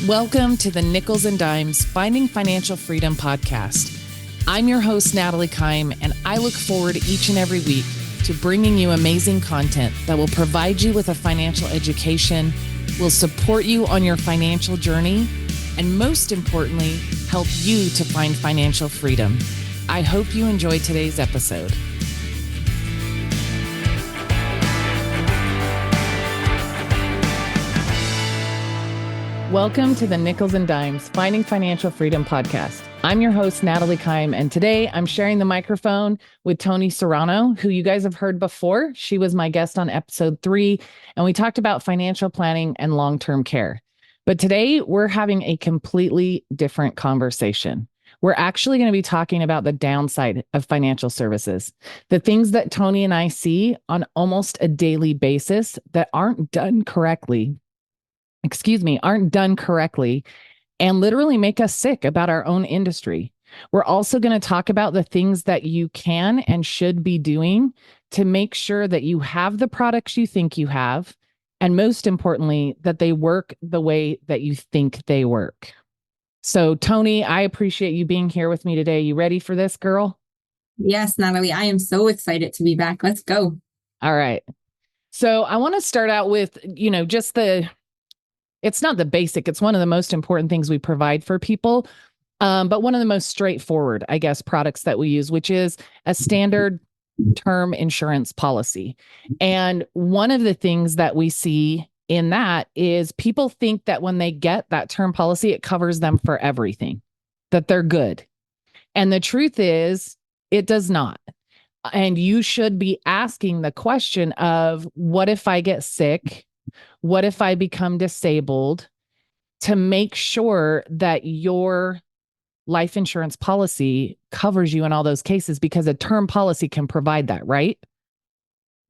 Welcome to the Nickels and Dimes Finding Financial Freedom podcast. I'm your host, Natalie Kime, and I look forward each and every week to bringing you amazing content that will provide you with a financial education, will support you on your financial journey, and most importantly, help you to find financial freedom. I hope you enjoy today's episode. Welcome to the Nickels and Dimes Finding Financial Freedom podcast. I'm your host, Natalie Kime, and today I'm sharing the microphone with Toni Serrano, who you guys have heard before. She was my guest on episode 3, and we talked about financial planning and long-term care. But today we're having a completely different conversation. We're actually going to be talking about the downside of financial services, the things that Toni and I see on almost a daily basis that aren't done correctly and literally make us sick about our own industry. We're also going to talk about the things that you can and should be doing to make sure that you have the products you think you have, and most importantly, that they work the way that you think they work. So, Toni, I appreciate you being here with me today. You ready for this, girl? Yes, Natalie, I am so excited to be back. Let's go. All right. So I want to start out with, it's not the basic. It's one of the most important things we provide for people, but one of the most straightforward, I guess, products that we use, which is a standard term insurance policy. And one of the things that we see in that is people think that when they get that term policy, it covers them for everything, that they're good. And the truth is, it does not. And you should be asking the question of, what if I get sick? What if I become disabled? To make sure that your life insurance policy covers you in all those cases, because a term policy can provide that, right?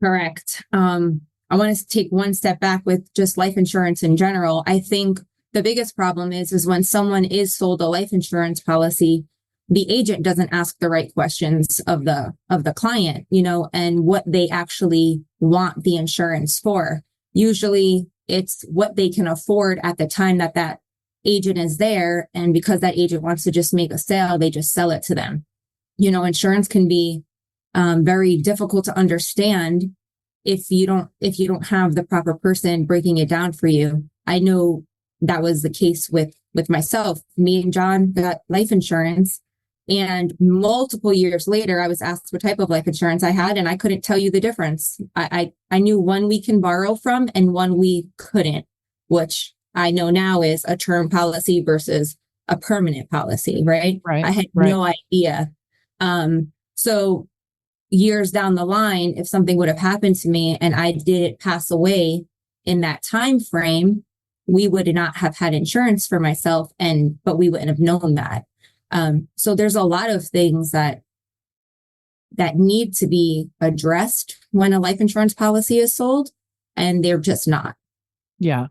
Correct. I want to take one step back with just life insurance in general. I think the biggest problem is when someone is sold a life insurance policy, the agent doesn't ask the right questions of the client, and what they actually want the insurance for. Usually it's what they can afford at the time that agent is there. And because that agent wants to just make a sale, they just sell it to them. Insurance can be very difficult to understand if you don't have the proper person breaking it down for you. I know that was the case with myself. Me and John got life insurance. And multiple years later, I was asked what type of life insurance I had, and I couldn't tell you the difference. I knew one we can borrow from and one we couldn't, which I know now is a term policy versus a permanent policy, right? Right. I had no idea. So years down the line, if something would have happened to me and I didn't pass away in that time frame, we would not have had insurance for myself, but we wouldn't have known that. So there's a lot of things that need to be addressed when a life insurance policy is sold, and they're just not. Yeah.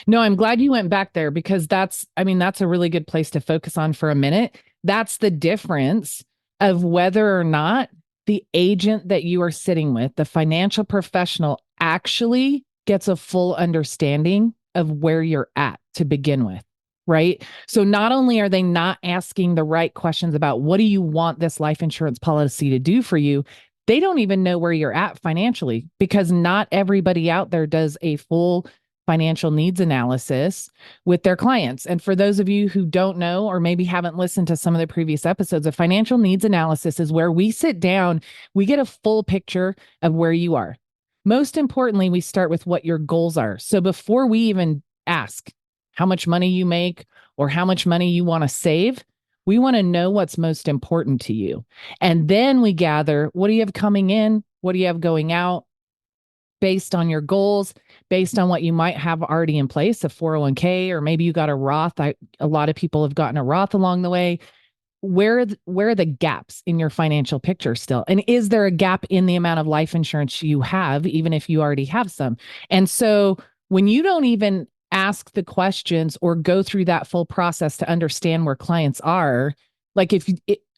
No, I'm glad you went back there, because that's a really good place to focus on for a minute. That's the difference of whether or not the agent that you are sitting with, the financial professional, actually gets a full understanding of where you're at to begin with. Right? So not only are they not asking the right questions about what do you want this life insurance policy to do for you, they don't even know where you're at financially, because not everybody out there does a full financial needs analysis with their clients. And for those of you who don't know, or maybe haven't listened to some of the previous episodes, a financial needs analysis is where we sit down, we get a full picture of where you are. Most importantly, we start with what your goals are. So before we even ask how much money you make or how much money you want to save, we want to know what's most important to you. And then we gather, what do you have coming in? What do you have going out? Based on your goals, based on what you might have already in place, a 401k, or maybe you got a Roth. A lot of people have gotten a Roth along the way. Where are the gaps in your financial picture still? And is there a gap in the amount of life insurance you have, even if you already have some? And so when you don't even ask the questions or go through that full process to understand where clients are,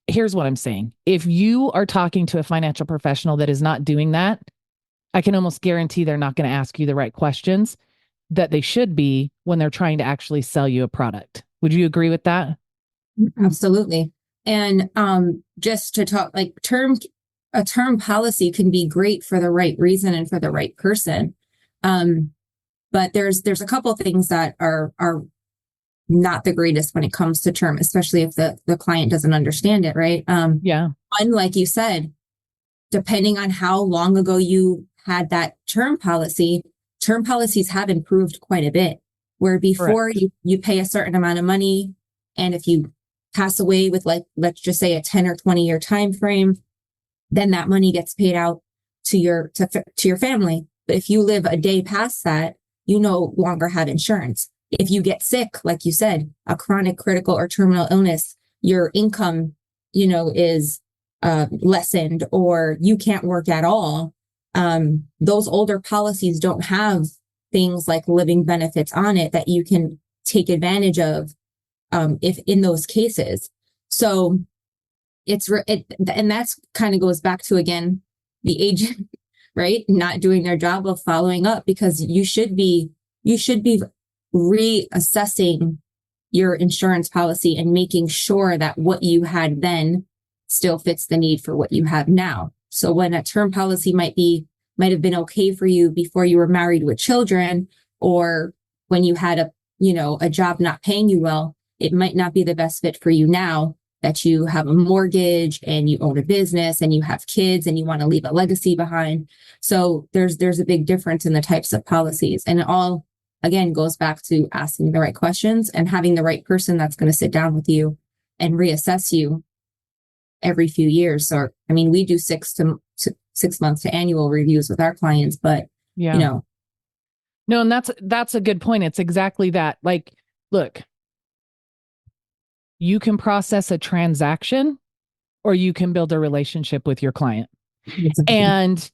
here's what I'm saying. If you are talking to a financial professional that is not doing that, I can almost guarantee they're not going to ask you the right questions. that they should be when they're trying to actually sell you a product. Would you agree with that? Absolutely. And just to talk like a term policy can be great for the right reason and for the right person. But there's a couple of things that are not the greatest when it comes to term, especially if the client doesn't understand it, right? Yeah. One, like you said, depending on how long ago you had that term policies have improved quite a bit. Where before Correct. you pay a certain amount of money, and if you pass away with, like, let's just say a 10 or 20-year time frame, then that money gets paid out to your family. But if you live a day past that, you no longer have insurance. If you get sick, like you said, a chronic, critical, or terminal illness, your income, is lessened, or you can't work at all. Those older policies don't have things like living benefits on it that you can take advantage of if in those cases. So and that's kind of goes back to, again, the agent, right? Not doing their job of following up, because you should be reassessing your insurance policy and making sure that what you had then still fits the need for what you have now. So when a term policy might have been okay for you before you were married with children, or when you had a job not paying you well, it might not be the best fit for you now that you have a mortgage and you own a business and you have kids and you want to leave a legacy behind. So there's a big difference in the types of policies, and it all, again, goes back to asking the right questions and having the right person that's going to sit down with you and reassess you every few years. So, I mean, we do 6 months to annual reviews with our clients, but Yeah. No, and that's a good point. It's exactly that. Like, look, you can process a transaction or you can build a relationship with your client. And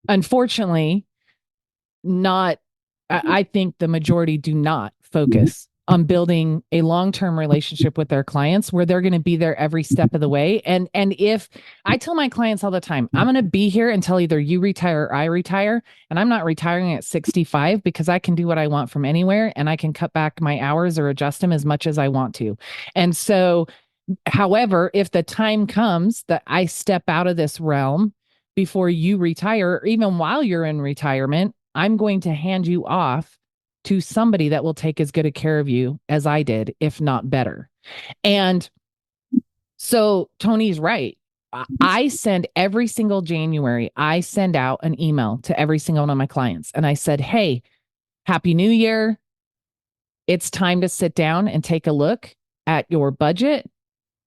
unfortunately, not, I think the majority do not focus on building a long-term relationship with their clients where they're going to be there every step of the way. And if I tell my clients all the time, I'm going to be here until either you retire or I retire, and I'm not retiring at 65 because I can do what I want from anywhere and I can cut back my hours or adjust them as much as I want to. And so, however, if the time comes that I step out of this realm before you retire, or even while you're in retirement, I'm going to hand you off to somebody that will take as good a care of you as I did, if not better. And so Tony's right. I send every single January, I send out an email to every single one of my clients. And I said, hey, Happy New Year. It's time to sit down and take a look at your budget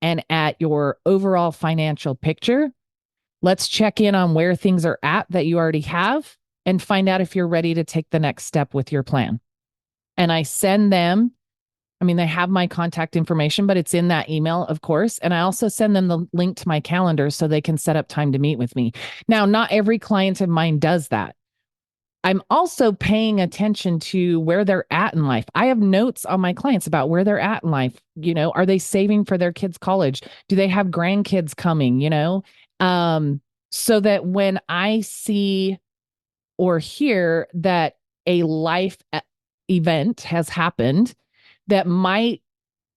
and at your overall financial picture. Let's check in on where things are at that you already have and find out if you're ready to take the next step with your plan. And I send them, I mean, they have my contact information, but it's in that email, of course. And I also send them the link to my calendar so they can set up time to meet with me. Now, not every client of mine does that. I'm also paying attention to where they're at in life. I have notes on my clients about where they're at in life. Are they saving for their kids' college? Do they have grandkids coming? So that when I see or hear that a life event has happened that might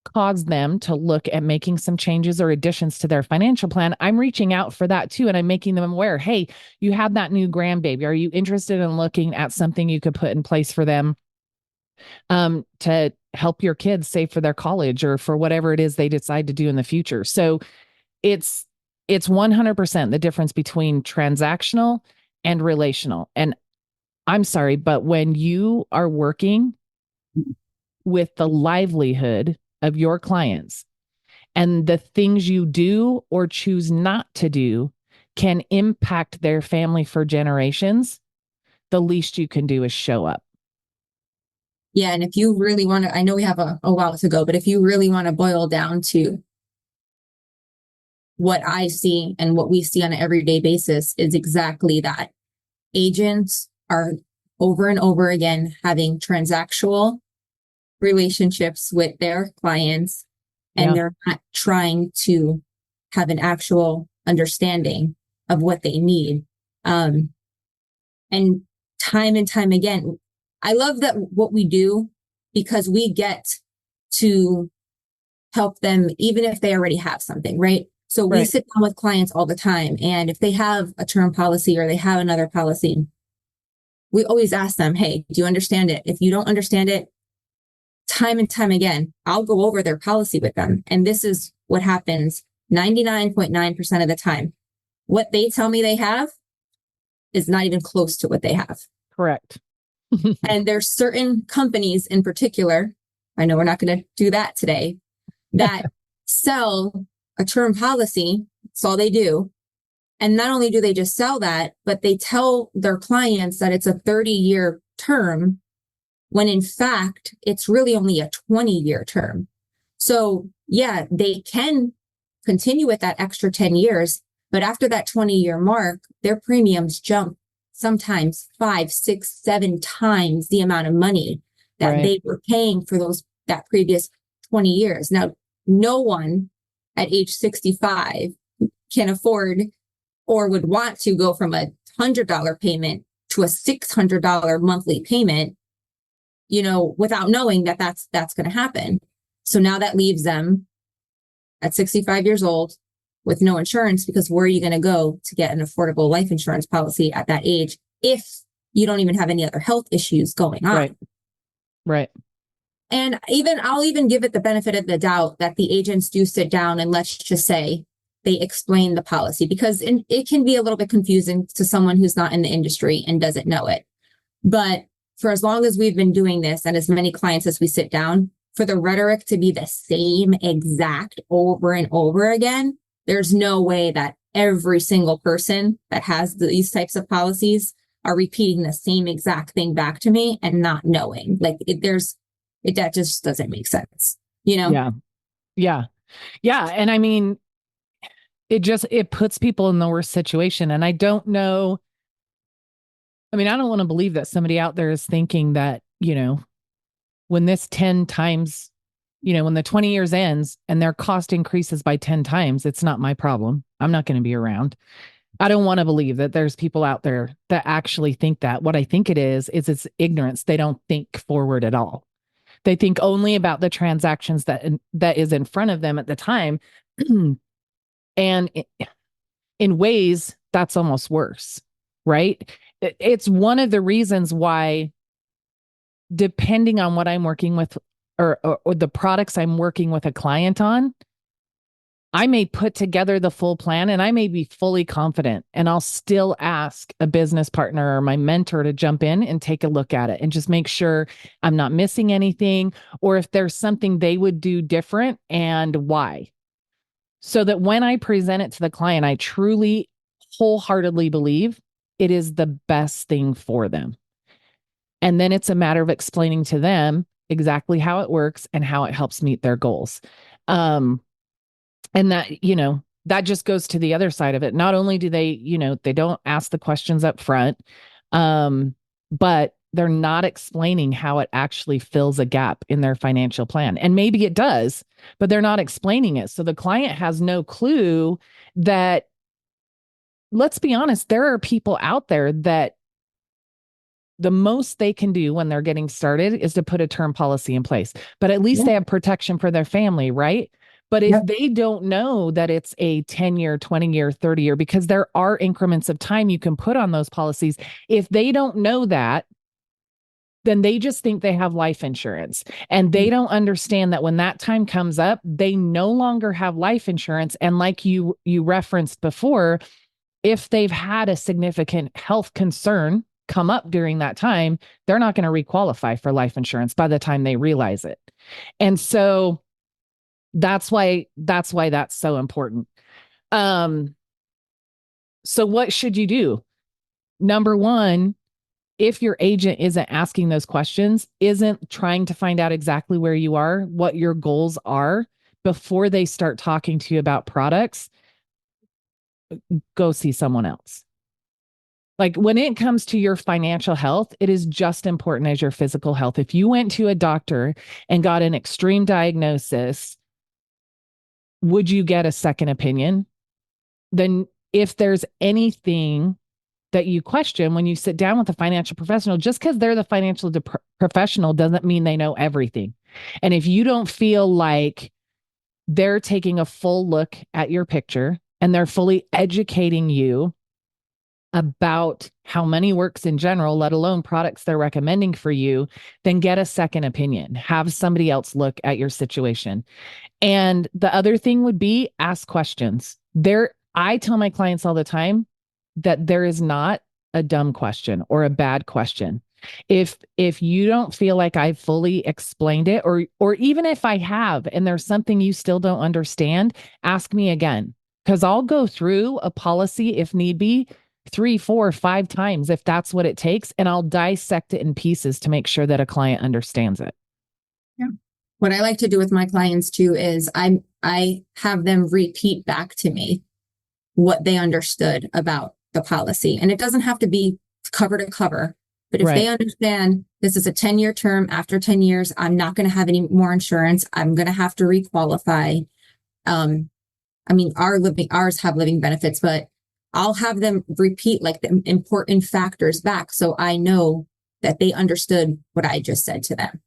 cause them to look at making some changes or additions to their financial plan, I'm reaching out for that too. And I'm making them aware, hey, you have that new grandbaby. Are you interested in looking at something you could put in place for them to help your kids save for their college or for whatever it is they decide to do in the future? So it's 100% the difference between transactional and relational. And I'm sorry, but when you are working with the livelihood of your clients and the things you do or choose not to do can impact their family for generations, the least you can do is show up. Yeah. And if you really want to, I know we have a while to go, but if you really want to boil down to what I see and what we see on an everyday basis, is exactly that. Agents are over and over again having transactional relationships with their clients, and Yeah. they're not trying to have an actual understanding of what they need. And time and time again. I love that what we do because we get to help them even if they already have something, right? So we Right. sit down with clients all the time. And if they have a term policy or they have another policy, we always ask them, hey, do you understand it? If you don't understand it, time and time again, I'll go over their policy with them. And this is what happens 99.9% of the time. What they tell me they have is not even close to what they have. Correct. And there's certain companies in particular, I know we're not going to do that today, that sell a term policy. That's all they do. And not only do they just sell that, but they tell their clients that it's a 30-year term when in fact, it's really only a 20-year term. So yeah, they can continue with that extra 10 years, but after that 20-year mark, their premiums jump sometimes 5, 6, 7 times the amount of money that Right. they were paying for that previous 20 years. Now, no one at age 65 can afford or would want to go from a $100 payment to a $600 monthly payment, without knowing that that's going to happen. So now that leaves them at 65 years old with no insurance, because where are you going to go to get an affordable life insurance policy at that age if you don't even have any other health issues going on? Right. Right. And I'll even give it the benefit of the doubt that the agents do sit down and let's just say they explain the policy, because it can be a little bit confusing to someone who's not in the industry and doesn't know it. But for as long as we've been doing this and as many clients as we sit down, for the rhetoric to be the same exact over and over again, there's no way that every single person that has these types of policies are repeating the same exact thing back to me and not knowing. That just doesn't make sense, Yeah. Yeah. Yeah. And I mean, it puts people in the worst situation. And I don't know. I mean, I don't want to believe that somebody out there is thinking that, when this 10 times, when the 20 years ends and their cost increases by 10 times, it's not my problem. I'm not going to be around. I don't want to believe that there's people out there that actually think that. What I think it is it's ignorance. They don't think forward at all. They think only about the transactions that is in front of them at the time. And in ways that's almost worse, right? It's one of the reasons why, depending on what I'm working with or the products I'm working with a client on, I may put together the full plan and I may be fully confident, and I'll still ask a business partner or my mentor to jump in and take a look at it and just make sure I'm not missing anything, or if there's something they would do different and why. So that when I present it to the client, I truly wholeheartedly believe it is the best thing for them. And then it's a matter of explaining to them exactly how it works and how it helps meet their goals. Um, and that just goes to the other side of it. Not only do they, they don't ask the questions up front, but they're not explaining how it actually fills a gap in their financial plan. And maybe it does, but they're not explaining it. So the client has no clue that, let's be honest, there are people out there that the most they can do when they're getting started is to put a term policy in place, but at least Yeah. they have protection for their family, right? But if Yep. they don't know that it's a 10-year, 20-year, 30-year, because there are increments of time you can put on those policies, if they don't know that, then they just think they have life insurance, and they don't understand that when that time comes up, they no longer have life insurance. And like you referenced before, if they've had a significant health concern come up during that time, they're not going to requalify for life insurance by the time they realize it. And so that's why that's so important. Um, so what should you do? Number one, if your agent isn't asking those questions, isn't trying to find out exactly where you are, what your goals are before they start talking to you about products, go see someone else. Like, when it comes to your financial health, it is just important as your physical health. If you went to a doctor and got an extreme diagnosis, would you get a second opinion? Then if there's anything that you question when you sit down with a financial professional. Just because they're the professional doesn't mean they know everything. And if you don't feel like they're taking a full look at your picture and they're fully educating you about how money works in general, let alone products they're recommending for you, then get a second opinion. Have somebody else look at your situation. And the other thing would be ask questions. I tell my clients all the time that there is not a dumb question or a bad question. If you don't feel like I've fully explained it, or even if I have and there's something you still don't understand, ask me again. Because I'll go through a policy if need be 3, 4, 5 times if that's what it takes, and I'll dissect it in pieces to make sure that a client understands it. Yeah. What I like to do with my clients too is I have them repeat back to me what they understood about the policy. And it doesn't have to be cover to cover, but if Right. they understand this is a 10-year term, after 10 years, I'm not going to have any more insurance. I'm going to have to requalify. I mean, ours have living benefits, but I'll have them repeat like the important factors back. So I know that they understood what I just said to them.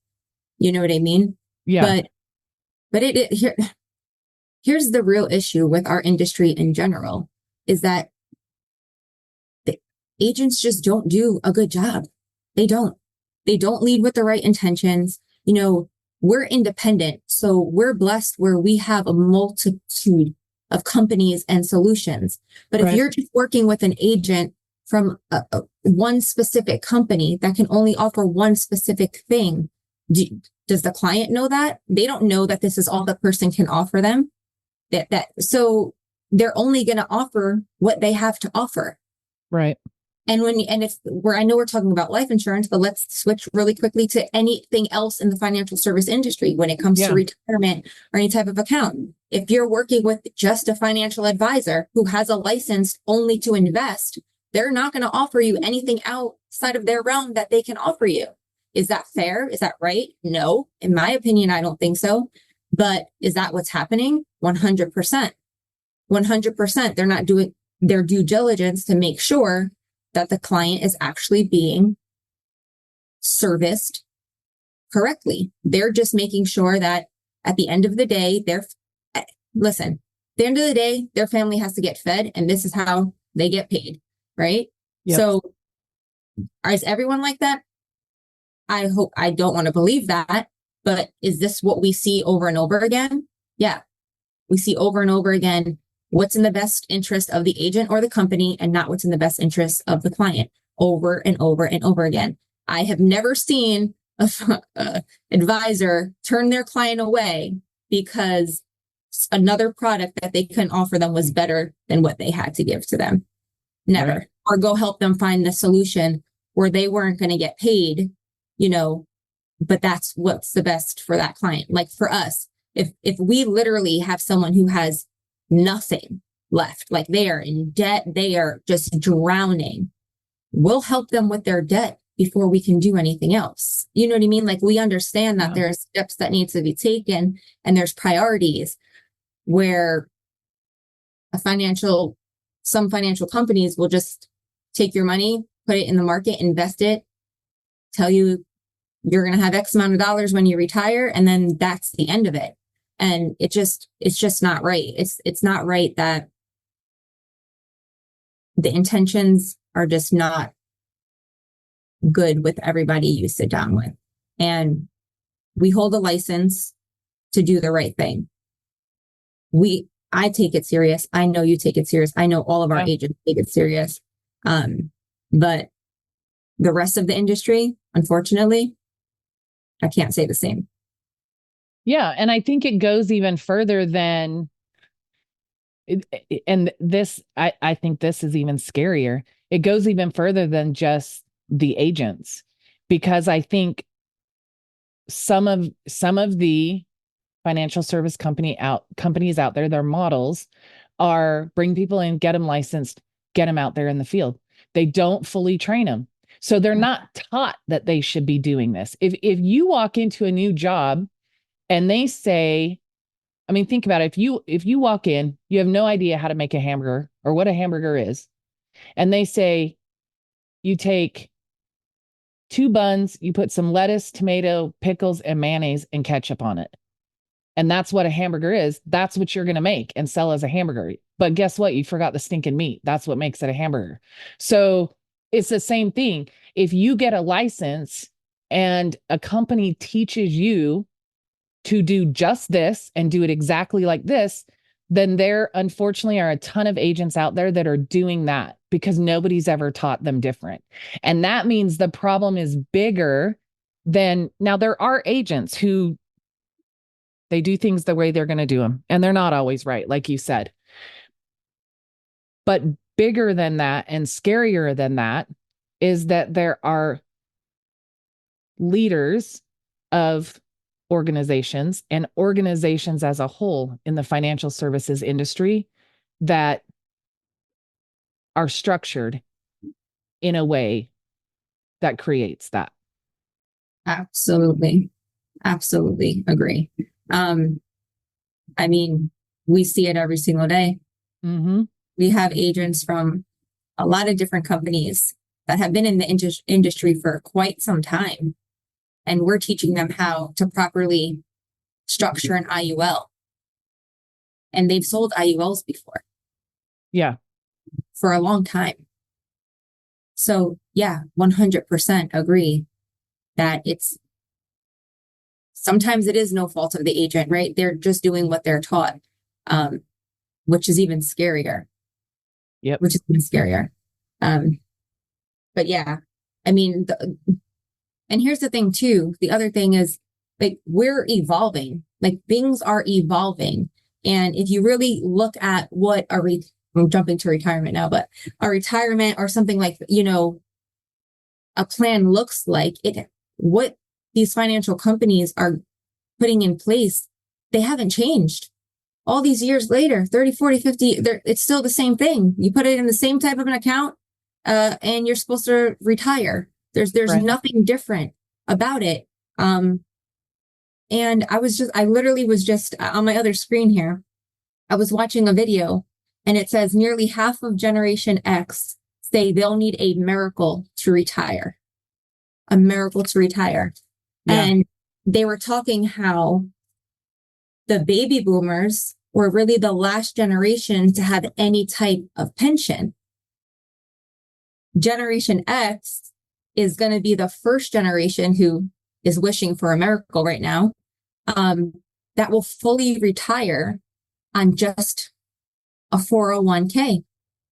You know what I mean? Yeah. But here's the real issue with our industry in general is that the agents just don't do a good job. They don't lead with the right intentions. You know, we're independent, so we're blessed where we have a multitude of companies and solutions. But if Right. you're just working with an agent from one specific company that can only offer one specific thing, does the client know that? They don't know that this is all the person can offer them. So they're only going to offer what they have to offer. Right. And I know we're talking about life insurance, but let's switch really quickly to anything else in the financial service industry when it comes to retirement or any type of account. If you're working with just a financial advisor who has a license only to invest, they're not going to offer you anything outside of their realm that they can offer you. Is that fair? Is that right? No. In my opinion, I don't think so. But is that what's happening? 100%. 100%. They're not doing their due diligence to make sure that the client is actually being serviced correctly. They're just making sure that at the end of the day, listen, at the end of the day, their family has to get fed, and this is how they get paid, right? Yep. So is everyone like that? I don't want to believe that, but is this what we see over and over again? Yeah, we see over and over again what's in the best interest of the agent or the company and not what's in the best interest of the client over and over and over again. I have never seen an advisor turn their client away because another product that they couldn't offer them was better than what they had to give to them. Never. Right. Or go help them find the solution where they weren't going to get paid, but that's what's the best for that client. Like for us, if we literally have someone who has nothing left, like they are in debt, they are just drowning, we'll help them with their debt before we can do anything else. You know what I mean? Like we understand that there's steps that need to be taken and there's priorities where some financial companies will just take your money, put it in the market, invest it, tell you you're going to have X amount of dollars when you retire. And then that's the end of it. And it's just not right. It's not right that the intentions are just not good with everybody you sit down with. And we hold a license to do the right thing. I take it serious. I know you take it serious. I know all of our agents take it serious. But the rest of the industry, unfortunately, I can't say the same. Yeah. And I think it goes even further than, and this, I think this is even scarier. It goes even further than just the agents, because I think some of the financial service companies out there, their models are bring people in, get them licensed, get them out there in the field. They don't fully train them. So they're not taught that they should be doing this. If you walk into a new job and they say, I mean, think about it. If you walk in, you have no idea how to make a hamburger or what a hamburger is. And they say, You take two buns, you put some lettuce, tomato, pickles, and mayonnaise and ketchup on it. And that's what a hamburger is. That's what you're going to make and sell as a hamburger. But guess what? You forgot the stinking meat. That's what makes it a hamburger. So it's the same thing. If you get a license and a company teaches you to do just this and do it exactly like this, then there unfortunately are a ton of agents out there that are doing that because nobody's ever taught them different. And that means the problem is bigger than now. There are agents who they do things the way they're going to do them, and they're not always right, like you said. But bigger than that and scarier than that is that there are leaders of organizations and organizations as a whole in the financial services industry that are structured in a way that creates that. Absolutely. Absolutely agree. I mean, we see it every single day. Mm-hmm. We have agents from a lot of different companies that have been in the industry for quite some time. And we're teaching them how to properly structure an IUL. And they've sold IULs before. Yeah. For a long time. So yeah, 100% agree that sometimes it is no fault of the agent, right? They're just doing what they're taught, which is even scarier. Yep. Which is even scarier. But yeah, I mean, and here's the thing too. The other thing is like we're evolving, like things are evolving. And if you really look at what I'm jumping to retirement now, but a retirement or something like, a plan looks like what these financial companies are putting in place, they haven't changed. All these years later, 30, 40, 50, it's still the same thing. You put it in the same type of an account, and you're supposed to retire. There's right. Nothing different about it. And I literally was just on my other screen here. I was watching a video and it says nearly half of Generation X say they'll need a miracle to retire. A miracle to retire. Yeah. And they were talking how the baby boomers were really the last generation to have any type of pension. Generation X is going to be the first generation who is wishing for a miracle right now, that will fully retire on just a 401k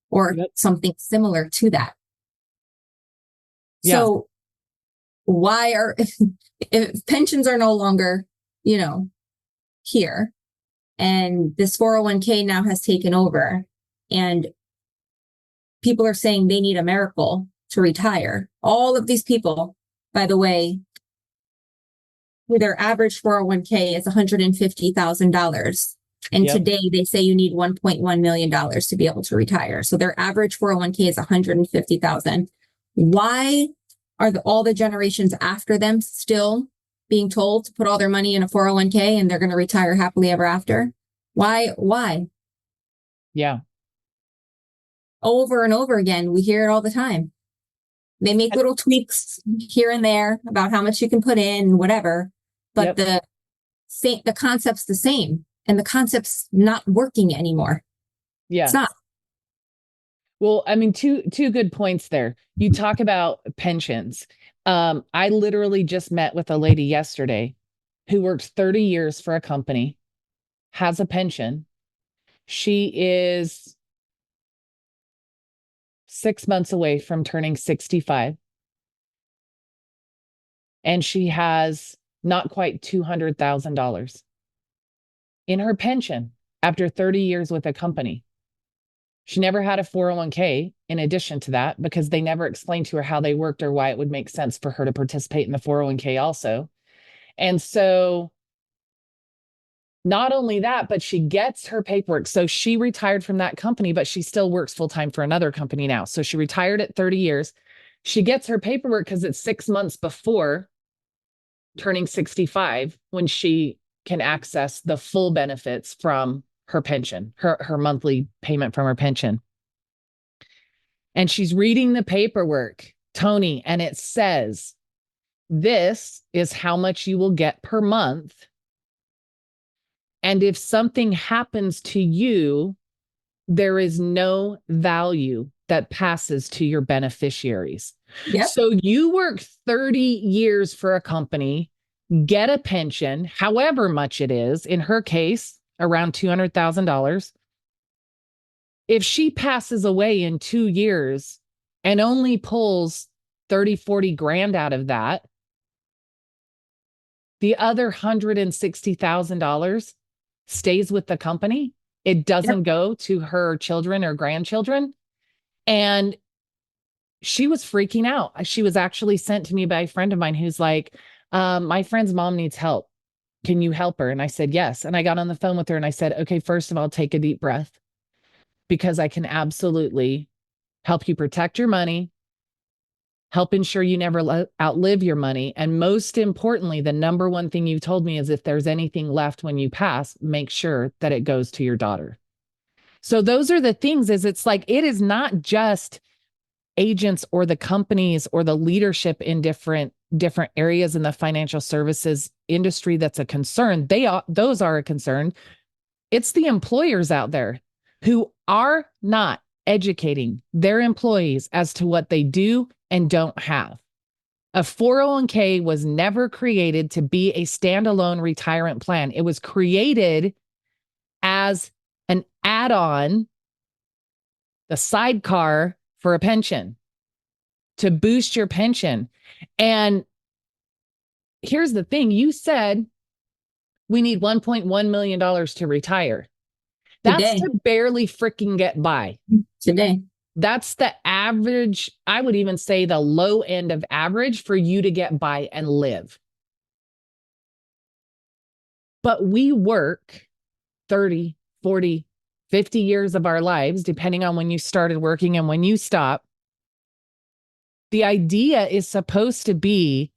or something similar to that. Yeah. So why if pensions are no longer, here, and this 401k now has taken over and people are saying they need a miracle to retire. All of these people, by the way, their average 401k is $150,000. And today they say you need $1.1 million to be able to retire. So their average 401k is $150,000. Why are all the generations after them still being told to put all their money in a 401k and they're going to retire happily ever after? Why? Yeah. Over and over again, we hear it all the time. They make little tweaks here and there about how much you can put in and whatever, but the concept's the same, and the concept's not working anymore. Yeah. It's not. Well, I mean, two good points there. You talk about pensions. I literally just met with a lady yesterday who works 30 years for a company, has a pension. She is 6 months away from turning 65. And she has not quite $200,000 in her pension after 30 years with a company. She never had a 401k in addition to that because they never explained to her how they worked or why it would make sense for her to participate in the 401k also. And so not only that, but she gets her paperwork. So she retired from that company, but she still works full-time for another company now. So she retired at 30 years. She gets her paperwork because it's 6 months before turning 65 when she can access the full benefits from her pension, her monthly payment from her pension. And she's reading the paperwork Toni, and it says, this is how much you will get per month. And if something happens to you, there is no value that passes to your beneficiaries. Yep. So you work 30 years for a company, get a pension, however much it is, in her case, around $200,000. If she passes away in 2 years and only pulls 30, 40 grand out of that, the other $160,000 stays with the company. It Yep. doesn't go to her children or grandchildren. And she was freaking out. She was actually sent to me by a friend of mine who's like, my friend's mom needs help. Can you help her? And I said, yes. And I got on the phone with her and I said, okay, first of all, take a deep breath because I can absolutely help you protect your money, help ensure you never outlive your money. And most importantly, the number one thing you've told me is if there's anything left when you pass, make sure that it goes to your daughter. So those are the things is it's like, it is not just agents or the companies or the leadership in different areas in the financial services industry that's a concern. Those are a concern. It's the employers out there who are not educating their employees as to what they do and don't have. A 401k was never created to be a standalone retirement plan. It was created as an add-on, the sidecar for a pension to boost your pension. And here's the thing, you said we need $1.1 million to retire. That's Today. to barely freaking get by. Today. That's the average. I would even say the low end of average for you to get by and live. But we work 30, 40, 50 years of our lives, depending on when you started working and when you stop. The idea is supposed to be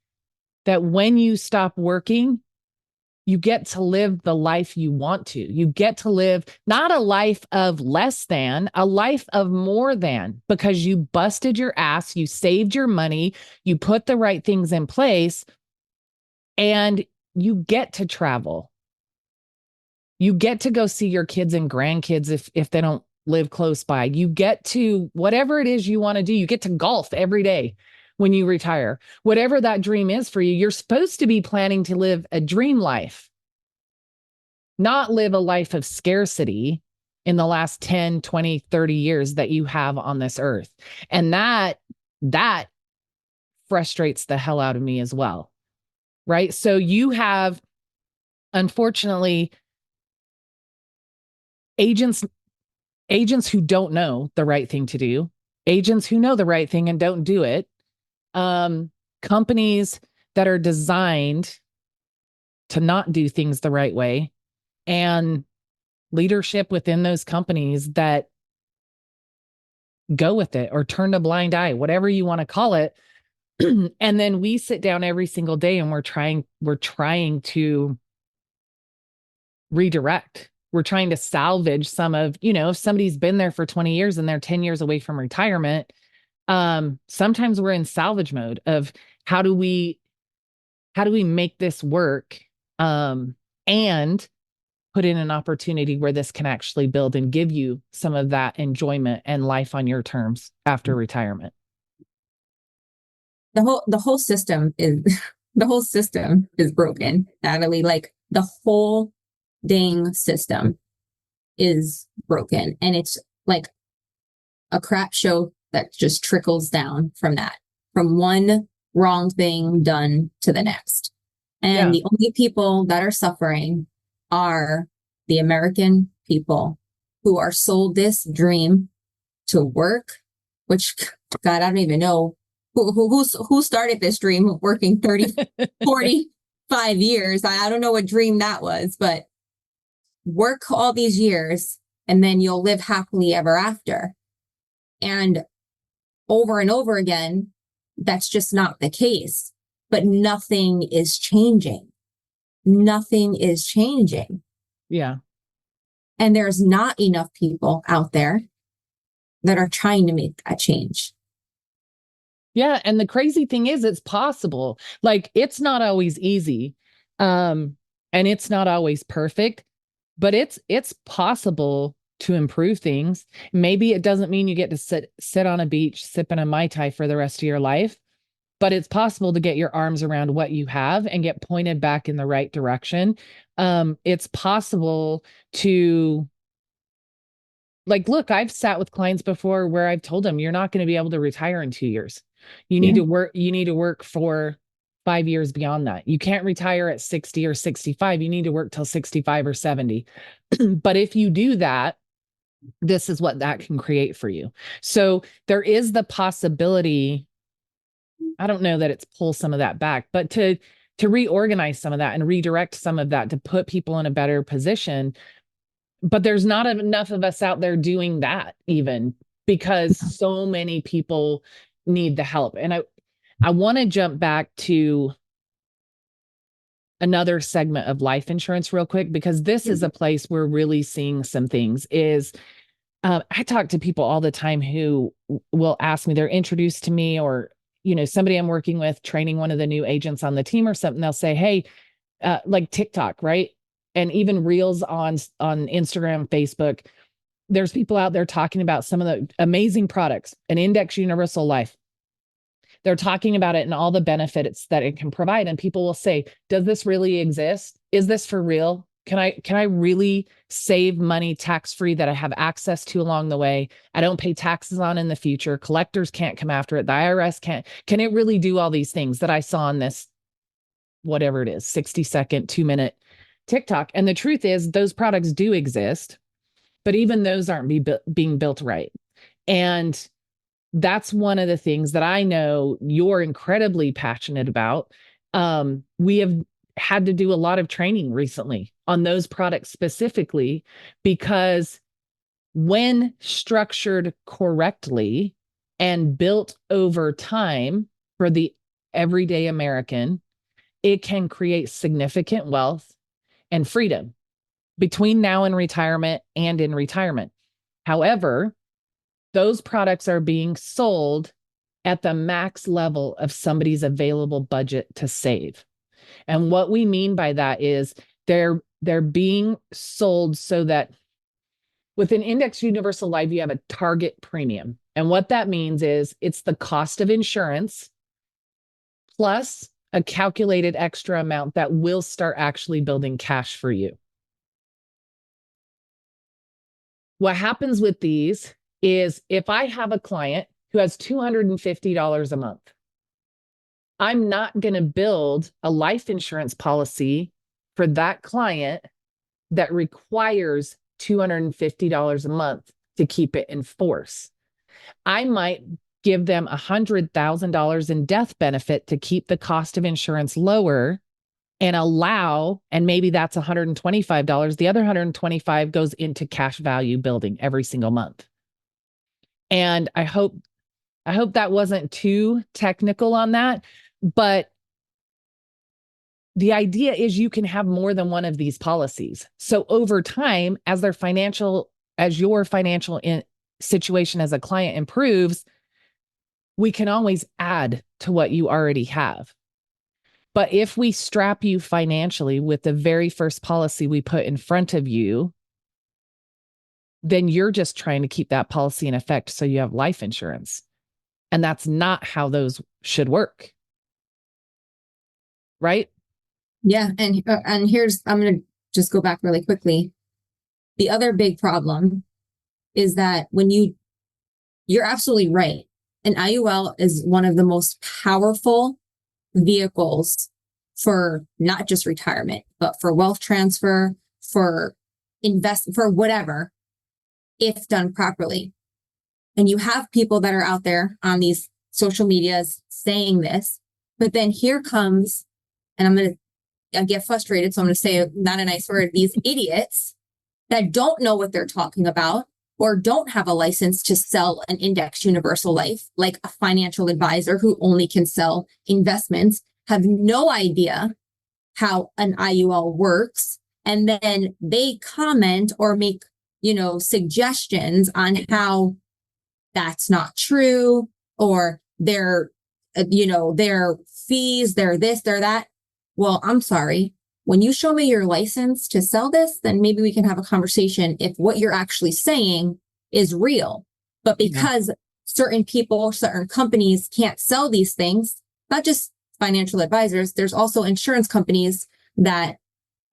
that when you stop working, you get to live the life you want to. You get to live not a life of less than, a life of more than, because you busted your ass, you saved your money, you put the right things in place, and you get to travel. You get to go see your kids and grandkids if they don't live close by. You get to whatever it is you want to do. You get to golf every day when you retire. Whatever that dream is for you, you're supposed to be planning to live a dream life, not live a life of scarcity in the last 10, 20, 30 years that you have on this earth. And that frustrates the hell out of me as well. Right? So you have, unfortunately, agents who don't know the right thing to do, agents who know the right thing and don't do it, companies that are designed to not do things the right way, and leadership within those companies that go with it or turn a blind eye, whatever you want to call it. And then we sit down every single day and we're trying to redirect. We're trying to salvage some of, if somebody's been there for 20 years and they're 10 years away from retirement, sometimes we're in salvage mode of how do we make this work, and put in an opportunity where this can actually build and give you some of that enjoyment and life on your terms after retirement. The whole system is the whole system is broken, Natalie. Like the whole dang system is broken, and it's like a crap show that just trickles down from one wrong thing done to the next. And the only people that are suffering are the American people who are sold this dream to work, which, God, I don't even know who started this dream of working 30, 45 years. I don't know what dream that was, but work all these years and then you'll live happily ever after. And over again, that's just not the case. But nothing is changing. Nothing is changing. Yeah. And there's not enough people out there that are trying to make that change. Yeah. And the crazy thing is, it's possible. Like, it's not always easy. And it's not always perfect, but it's possible to improve things. Maybe it doesn't mean you get to sit on a beach sipping a Mai Tai for the rest of your life, but it's possible to get your arms around what you have and get pointed back in the right direction. It's possible to, like, look, I've sat with clients before where I've told them, you're not going to be able to retire in 2 years. Yeah. You need to work for 5 years beyond that. You can't retire at 60 or 65. You need to work till 65 or 70. But if you do that, this is what that can create for you. So there is the possibility, I don't know that it's pull some of that back, but to reorganize some of that and redirect some of that to put people in a better position. But there's not enough of us out there doing that, even, because so many people need the help. And I want to jump back to another segment of life insurance real quick, because this is a place we're really seeing some things. Is I talk to people all the time who will ask me, they're introduced to me, or, somebody I'm working with, training one of the new agents on the team or something. They'll say, hey, like TikTok, right? And even reels on Instagram, Facebook. There's people out there talking about some of the amazing products, an index universal life. They're talking about it and all the benefits that it can provide. And people will say, does this really exist? Is this for real? Can I really save money tax-free that I have access to along the way? I don't pay taxes on in the future. Collectors can't come after it. The IRS can't. Can it really do all these things that I saw in this, whatever it is, 60-second, 2-minute TikTok? And the truth is, those products do exist, but even those aren't being built right. And that's one of the things that I know you're incredibly passionate about. We have had to do a lot of training recently on those products specifically, because when structured correctly and built over time for the everyday American, it can create significant wealth and freedom between now and retirement and in retirement. However, those products are being sold at the max level of somebody's available budget to save. And what we mean by that is they're being sold so that with an index universal life, you have a target premium. And what that means is it's the cost of insurance plus a calculated extra amount that will start actually building cash for you. What happens with these is, if I have a client who has $250 a month, I'm not going to build a life insurance policy for that client that requires $250 a month to keep it in force. I might give them $100,000 in death benefit to keep the cost of insurance lower and allow, and maybe that's $125. The other $125 goes into cash value building every single month. And I hope that wasn't too technical on that, but the idea is you can have more than one of these policies. So over time, as your financial situation as a client improves, we can always add to what you already have. But if we strap you financially with the very first policy we put in front of you, then you're just trying to keep that policy in effect so you have life insurance. And that's not how those should work. Right? Yeah. And here's, I'm going to just go back really quickly. The other big problem is that you're absolutely right. An IUL is one of the most powerful vehicles for not just retirement, but for wealth transfer, for for whatever, if done properly. And you have people that are out there on these social medias saying this, but then here comes, and I get frustrated, so I'm going to say not a nice word, these idiots that don't know what they're talking about or don't have a license to sell an index universal life, like a financial advisor who only can sell investments, have no idea how an IUL works. And then they comment or make, suggestions on how that's not true, or they're their fees, their this, their that. Well, I'm sorry. When you show me your license to sell this, then maybe we can have a conversation if what you're actually saying is real. But Yeah. because certain people, certain companies can't sell these things, not just financial advisors, there's also insurance companies that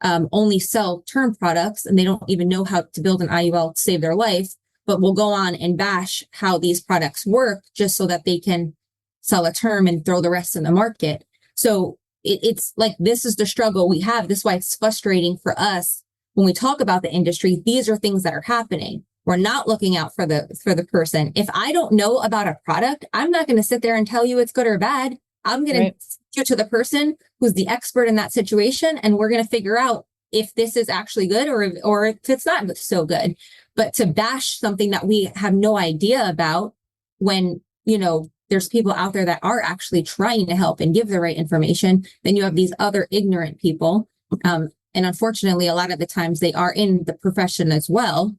only sell term products and they don't even know how to build an IUL to save their life, but will go on and bash how these products work just so that they can sell a term and throw the rest in the market. So it's like, this is the struggle we have. This is why it's frustrating for us when we talk about the industry. These are things that are happening. We're not looking out for the person. If I don't know about a product, I'm not going to sit there and tell you it's good or bad. I'm going Right. to you to the person who's the expert in that situation, and we're going to figure out if this is actually good or if it's not so good. But to bash something that we have no idea about, when there's people out there that are actually trying to help and give the right information, then you have these other ignorant people. And unfortunately, a lot of the times they are in the profession as well,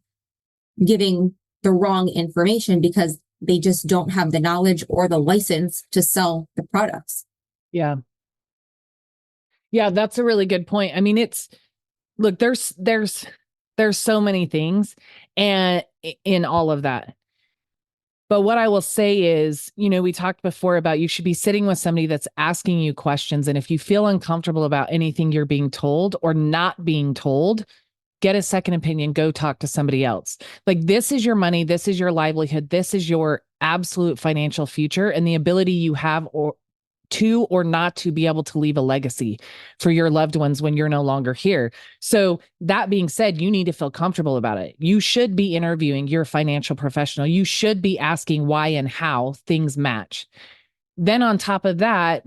giving the wrong information because they just don't have the knowledge or the license to sell the products. Yeah. Yeah, that's a really good point. I mean, look, there's so many things and in all of that. But what I will say is, we talked before about you should be sitting with somebody that's asking you questions. And if you feel uncomfortable about anything you're being told or not being told, get a second opinion, go talk to somebody else. Like, this is your money, this is your livelihood, this is your absolute financial future and the ability you have or not to be able to leave a legacy for your loved ones when you're no longer here. So that being said, you need to feel comfortable about it. You should be interviewing your financial professional. You should be asking why and how things match. Then on top of that,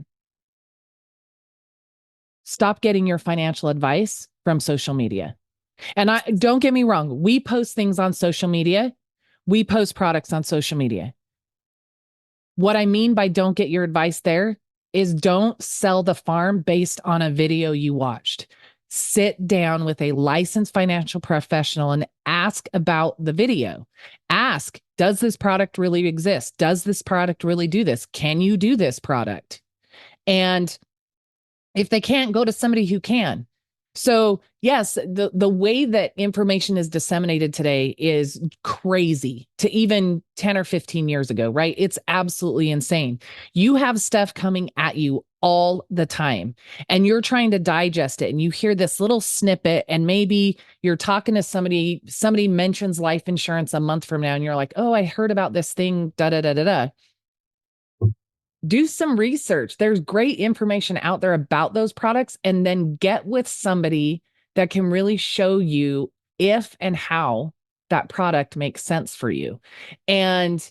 stop getting your financial advice from social media. And don't get me wrong, we post things on social media. We post products on social media. What I mean by don't get your advice there is don't sell the farm based on a video you watched. Sit down with a licensed financial professional and ask about the video. Ask, does this product really exist? Does this product really do this? Can you do this product? And if they can't, go to somebody who can. So yes, the way that information is disseminated today is crazy to even 10 or 15 years ago, right? It's absolutely insane. You have stuff coming at you all the time and you're trying to digest it and you hear this little snippet and maybe you're talking to somebody mentions life insurance a month from now and you're like, oh, I heard about this thing, da da da da da. Do some research. There's great information out there about those products, and then get with somebody that can really show you if and how that product makes sense for you. And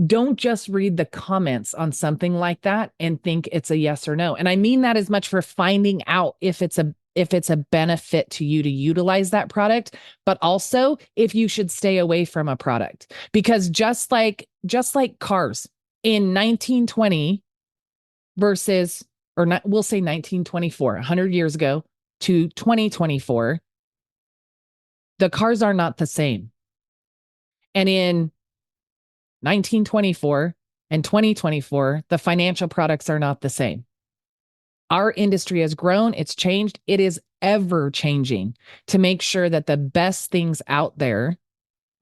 don't just read the comments on something like that and think it's a yes or no. And I mean that as much for finding out if it's a benefit to you to utilize that product, but also if you should stay away from a product. Because just like cars, in 1920 versus, or not, we'll say 1924, 100 years ago to 2024, the cars are not the same. And in 1924 and 2024, the financial products are not the same. Our industry has grown, it's changed, it is ever changing to make sure that the best things out there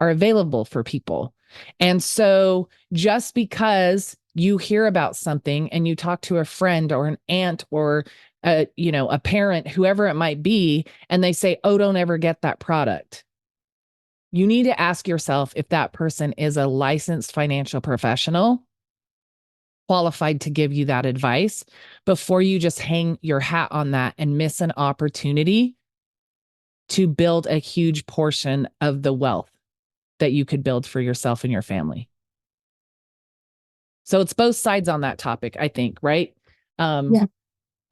are available for people. And so just because you hear about something and you talk to a friend or an aunt or a parent, whoever it might be, and they say, oh, don't ever get that product. You need to ask yourself if that person is a licensed financial professional qualified to give you that advice before you just hang your hat on that and miss an opportunity to build a huge portion of the wealth that you could build for yourself and your family. So it's both sides on that topic, I think, right? Yeah.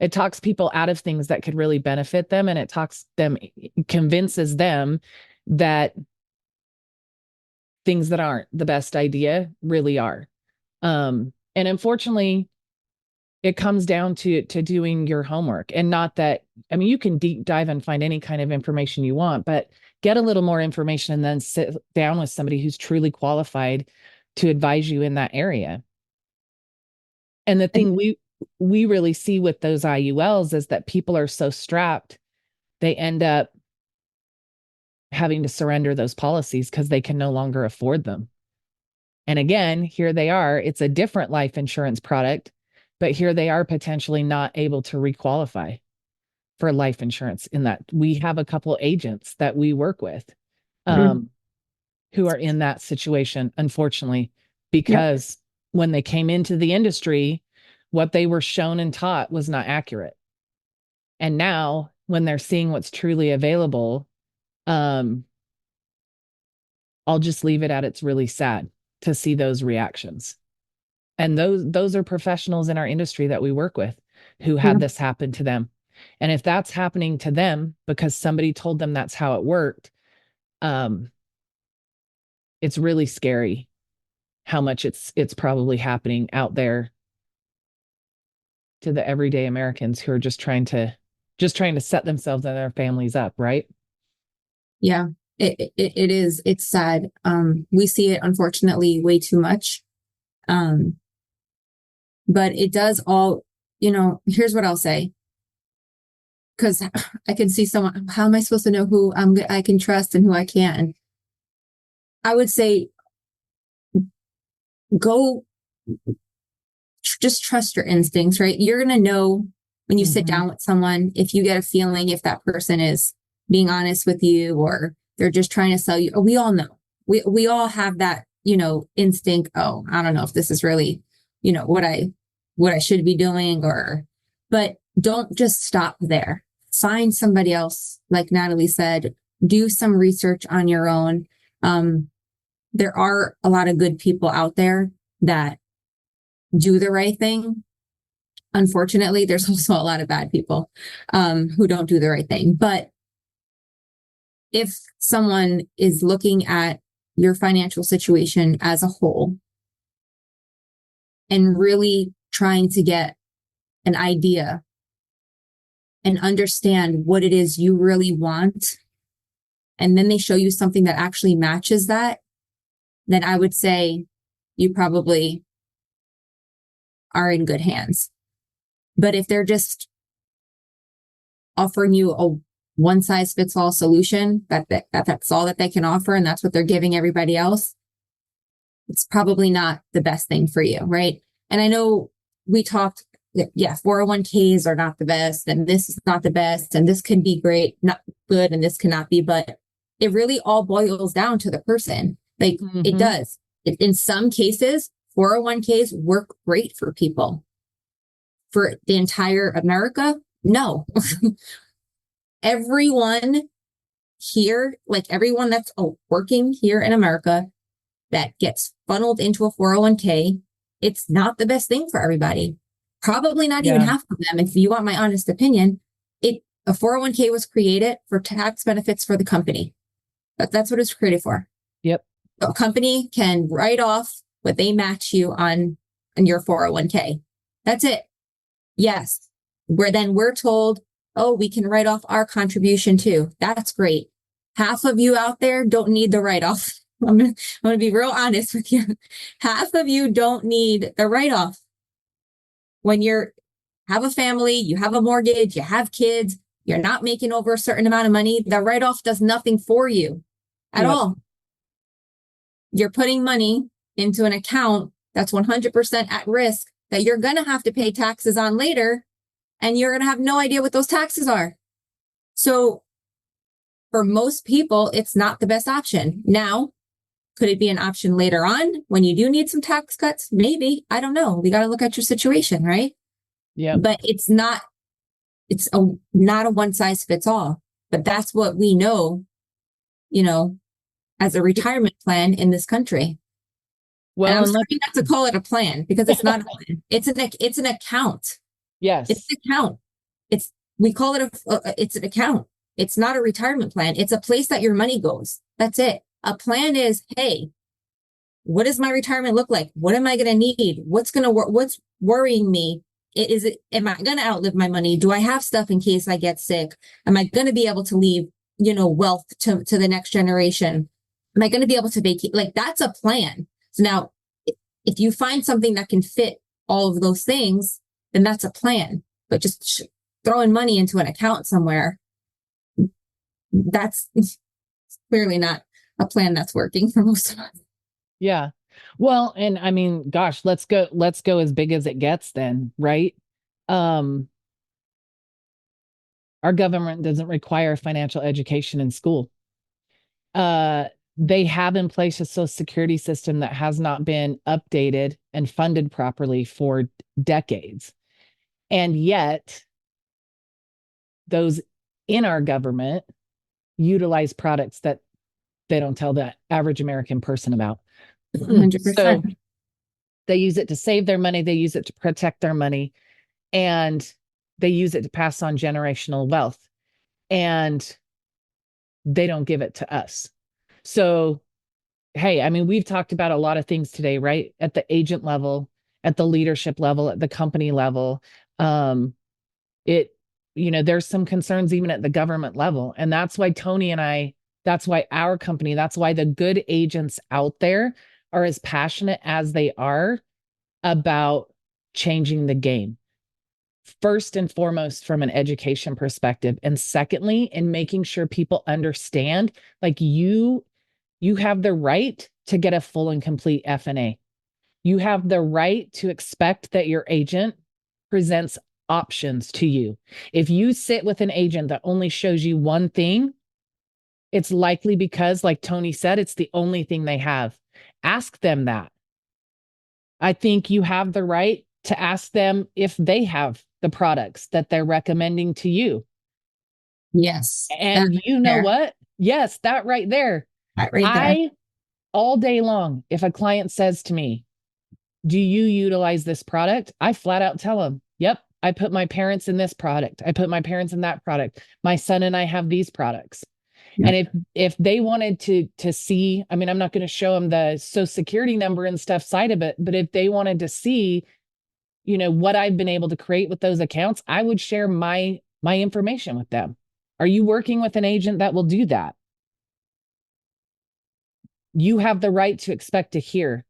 It talks people out of things that could really benefit them, and it convinces them that things that aren't the best idea really are. And unfortunately, it comes down to doing your homework. And not that, I mean, you can deep dive and find any kind of information you want, but get a little more information and then sit down with somebody who's truly qualified to advise you in that area. And the And thing we really see with those IULs is that people are so strapped, they end up having to surrender those policies because they can no longer afford them. And again, here they are. It's a different life insurance product, but here they are potentially not able to requalify for life insurance. In that we have a couple agents that we work with, Mhm. um, who are in that situation, unfortunately, Yep. because when they came into the industry, what they were shown and taught was not accurate. And now when they're seeing what's truly available, um, I'll just leave it at it's really sad to see those reactions. And those are professionals in our industry that we work with who Yeah. had this happen to them. And if that's happening to them because somebody told them that's how it worked, um, it's really scary how much it's probably happening out there to the everyday Americans who are just trying to set themselves and their families up, right? Yeah. It is. It's sad. We see it unfortunately way too much. Um, but it does all, here's what I'll say. Because I can see someone, how am I supposed to know who I can trust and who I can't? I would say go just trust your instincts, right? You're going to know when you sit Mm-hmm. down with someone, if you get a feeling if that person is being honest with you or they're just trying to sell you. We all know. We all have that, instinct. Oh, I don't know if this is really, what I should be doing but don't just stop there. Find somebody else, like Natalie said, do some research on your own. Um, there are a lot of good people out there that do the right thing. Unfortunately, there's also a lot of bad people who don't do the right thing. But if someone is looking at your financial situation as a whole and really trying to get an idea and understand what it is you really want, and then they show you something that actually matches that, then I would say you probably are in good hands. But if they're just offering you a one size fits all solution that's all that they can offer and that's what they're giving everybody else, it's probably not the best thing for you, right? And I know we talked, yeah, 401ks are not the best and this is not the best and this can be great, not good, and this cannot be, but it really all boils down to the person. Like it Mm-hmm. does. In some cases, 401ks work great for people. For the entire America, no. Everyone here, like everyone that's working here in America that gets funneled into a 401k, it's not the best thing for everybody. Probably not even Yeah. half of them. If you want my honest opinion, a 401k was created for tax benefits for the company. That's what it's created for. Yep. A company can write off what they match you on your 401k. That's it. Yes. We're told, oh, we can write off our contribution too. That's great. Half of you out there don't need the write off. I'm gonna be real honest with you. Half of you don't need the write off. When you're have a family, you have a mortgage, you have kids, you're not making over a certain amount of money, the write off does nothing for you at Yep. all. You're putting money into an account that's 100% at risk that you're going to have to pay taxes on later, and you're going to have no idea what those taxes are. So for most people, it's not the best option. Now, could it be an option later on when you do need some tax cuts? Maybe. I don't know. We got to look at your situation, right? Yep. But not a one size fits all. But that's what we know, you know, as a retirement plan in this country. And Well, I'm and sorry not to call it a plan because it's not a plan. It's an account. It's yes. an account. We call it it's an account. It's not a retirement plan. It's a place that your money goes. That's it. A plan is, hey, what does my retirement look like? What am I going to need? What's worrying me? Am I going to outlive my money? Do I have stuff in case I get sick? Am I going to be able to leave, wealth to the next generation? Am I going to be able to vacate? Like that's a plan. So now if you find something that can fit all of those things, then that's a plan. But just throwing money into an account somewhere, that's clearly not a plan that's working for most of us. Yeah. Well, and I mean, gosh, let's go as big as it gets then, right? Um, our government doesn't require financial education in school. Uh, they have in place a social security system that has not been updated and funded properly for decades. And yet, those in our government utilize products that they don't tell the average American person about. So 100%. they use it to save their money, they use it to protect their money, and they use it to pass on generational wealth. And they don't give it to us. So, hey, I mean, we've talked about a lot of things today, right? At the agent level, at the leadership level, at the company level. Um, it, there's some concerns even at the government level. And that's why Toni and I, that's why our company, that's why the good agents out there are as passionate as they are about changing the game. First and foremost, from an education perspective. And secondly, in making sure people understand, like you have the right to get a full and complete FNA. You have the right to expect that your agent presents options to you. If you sit with an agent that only shows you one thing, it's likely because, like Toni said, it's the only thing they have. Ask them that. I think you have the right to ask them if they have the products that they're recommending to you. Yes. That And right you know there. what? Yes, that right there. That right there. I, all day long, if a client says to me, do you utilize this product? I flat out tell them, yep, I put my parents in this product. I put my parents in that product. My son and I have these products. Yeah. And if they wanted to see, I mean, I'm not going to show them the social security number and stuff side of it, but if they wanted to see, what I've been able to create with those accounts, I would share my information with them. Are you working with an agent that will do that? You have the right to expect to hear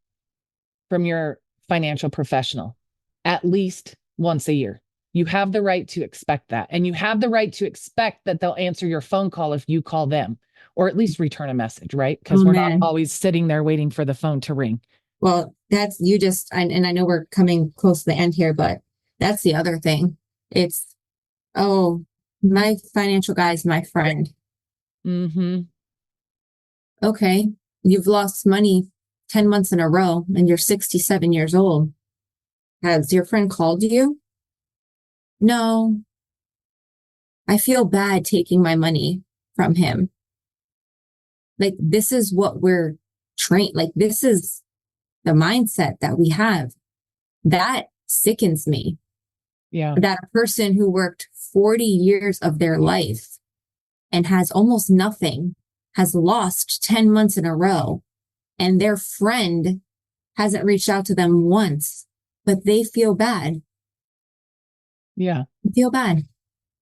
from your financial professional at least once a year. You have the right to expect that. And you have the right to expect that they'll answer your phone call if you call them, or at least return a message, right? Because Oh we're not man. always sitting there waiting for the phone to ring. Well, that's you just, and I know we're coming close to the end here, but that's the other thing. It's, oh, my financial guy is my friend. Mm-hmm. Okay, you've lost money 10 months in a row and you're 67 years old. Has your friend called you? No, I feel bad taking my money from him. Like, this is what we're trained, like, this is the mindset that we have. That sickens me. Yeah. That a person who worked 40 years of their life and has almost nothing has lost 10 months in a row, and their friend hasn't reached out to them once, but they feel bad. Yeah. They feel bad.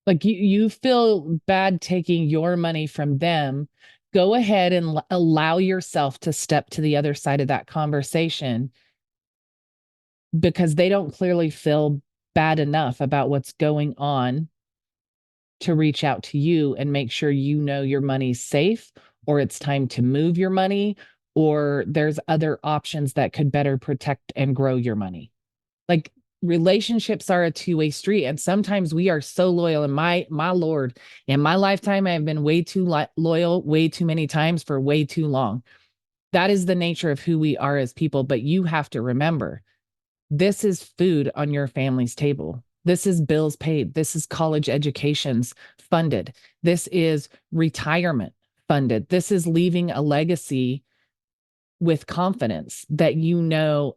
Like you feel bad taking your money from them. Go ahead and allow yourself to step to the other side of that conversation, because they don't clearly feel bad enough about what's going on to reach out to you and make sure your money's safe, or it's time to move your money, or there's other options that could better protect and grow your money. Like, relationships are a two-way street, and sometimes we are so loyal. And my Lord, in my lifetime, I have been way too loyal way too many times for way too long. That is the nature of who we are as people. But you have to remember, this is food on your family's table. This is bills paid. This is college educations funded. This is retirement funded. This is leaving a legacy with confidence that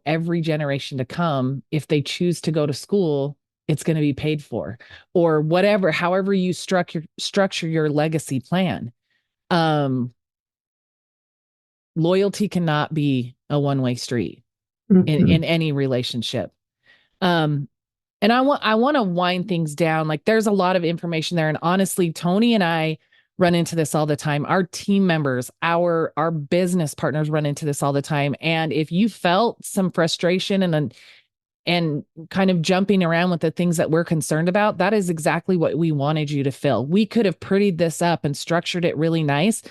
every generation to come, if they choose to go to school, it's going to be paid for, or whatever, however you structure your legacy plan. Loyalty cannot be a one-way street Mm-hmm. in any relationship. Um, and I want to wind things down. Like, there's a lot of information there. And honestly, Toni and I run into this all the time. Our team members, our business partners run into this all the time. And if you felt some frustration and and kind of jumping around with the things that we're concerned about, that is exactly what we wanted you to feel. We could have prettied this up and structured it really nice.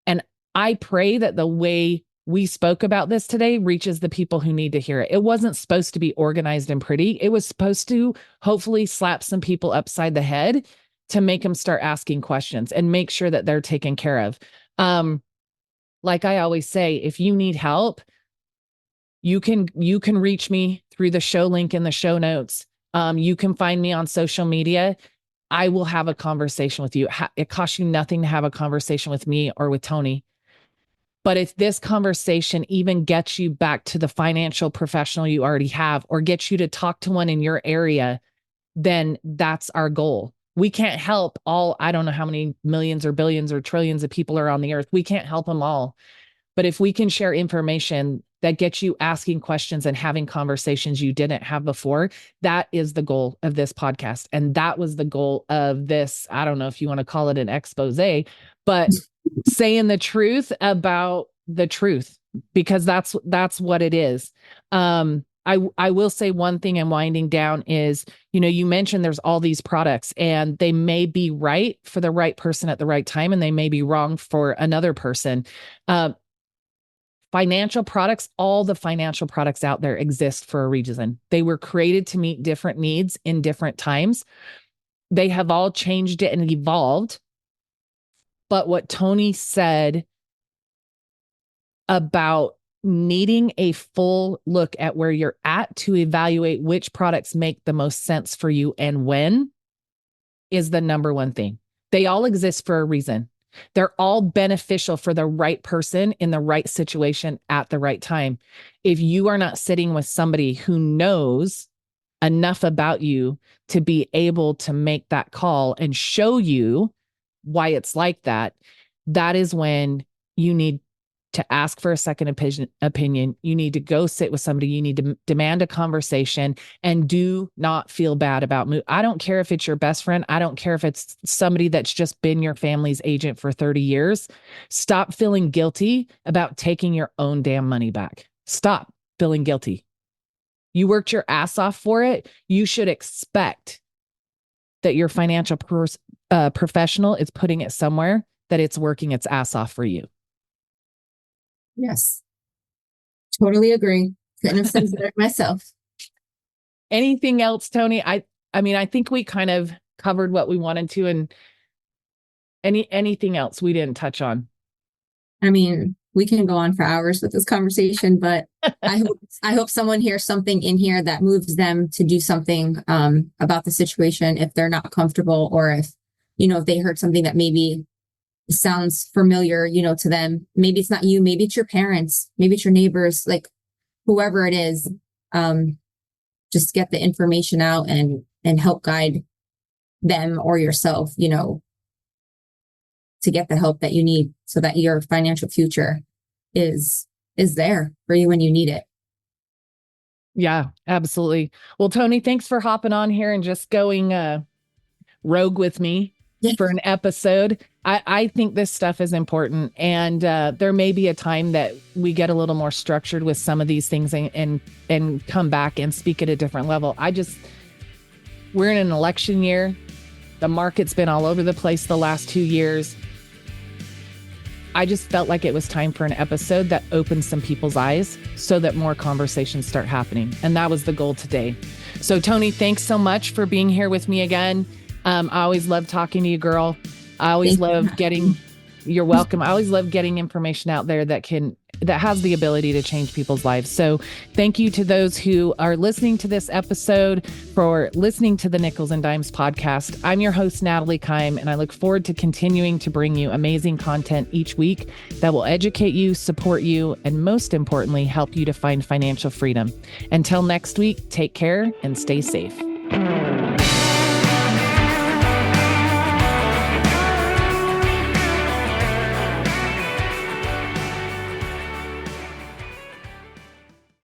And I pray that the way we spoke about this today reaches the people who need to hear it. It wasn't supposed to be organized and pretty. It was supposed to hopefully slap some people upside the head to make them start asking questions and make sure that they're taken care of. Like I always say, if you need help, you can reach me through the show link in the show notes. You can find me on social media. I will have a conversation with you. It costs you nothing to have a conversation with me or with Toni. But if this conversation even gets you back to the financial professional you already have, or gets you to talk to one in your area, then that's our goal. We can't help all, I don't know how many millions or billions or trillions of people are on the earth. We can't help them all. But if we can share information that gets you asking questions and having conversations you didn't have before, that is the goal of this podcast. And that was the goal of this. I don't know if you want to call it an expose, but saying the truth about the truth, because that's what it is. I will say one thing in winding down is, you mentioned there's all these products and they may be right for the right person at the right time, and they may be wrong for another person. Financial products, all the financial products out there exist for a reason. They were created to meet different needs in different times. They have all changed it and evolved. But what Toni said about needing a full look at where you're at to evaluate which products make the most sense for you and when is the number one thing. They all exist for a reason. They're all beneficial for the right person in the right situation at the right time. If you are not sitting with somebody who knows enough about you to be able to make that call and show you why it's like that, that is when you need to ask for a second opinion. You need to go sit with somebody. You need to demand a conversation, and do not feel bad about move. I don't care if it's your best friend. I don't care if it's somebody that's just been your family's agent for 30 years. Stop feeling guilty about taking your own damn money back. Stop feeling guilty. You worked your ass off for it. You should expect that your financial professional is putting it somewhere that it's working its ass off for you. Yes. Totally agree. Couldn't have said it myself. Anything else, Toni? I mean, I think we kind of covered what we wanted to, and anything else we didn't touch on. I mean, we can go on for hours with this conversation, but I hope someone hears something in here that moves them to do something about the situation if they're not comfortable, or if they heard something that maybe sounds familiar, to them. Maybe it's not you, maybe it's your parents, maybe it's your neighbors, like whoever it is. Just get the information out and help guide them or yourself, to get the help that you need so that your financial future is there for you when you need it. Yeah, absolutely. Well, Toni, thanks for hopping on here and just going rogue with me for an episode. I think this stuff is important, and there may be a time that we get a little more structured with some of these things and come back and speak at a different level. We're in an election year. The market's been all over the place the last 2 years. I just felt like it was time for an episode that opens some people's eyes so that more conversations start happening. And that was the goal today. So Toni, thanks so much for being here with me again. I always love talking to you, girl. I always love getting, you're welcome. I always love getting information out there that has the ability to change people's lives. So thank you to those who are listening to this episode, for listening to the Nickels and Dimes podcast. I'm your host, Natalie Kime, and I look forward to continuing to bring you amazing content each week that will educate you, support you, and most importantly, help you to find financial freedom. Until next week, take care and stay safe.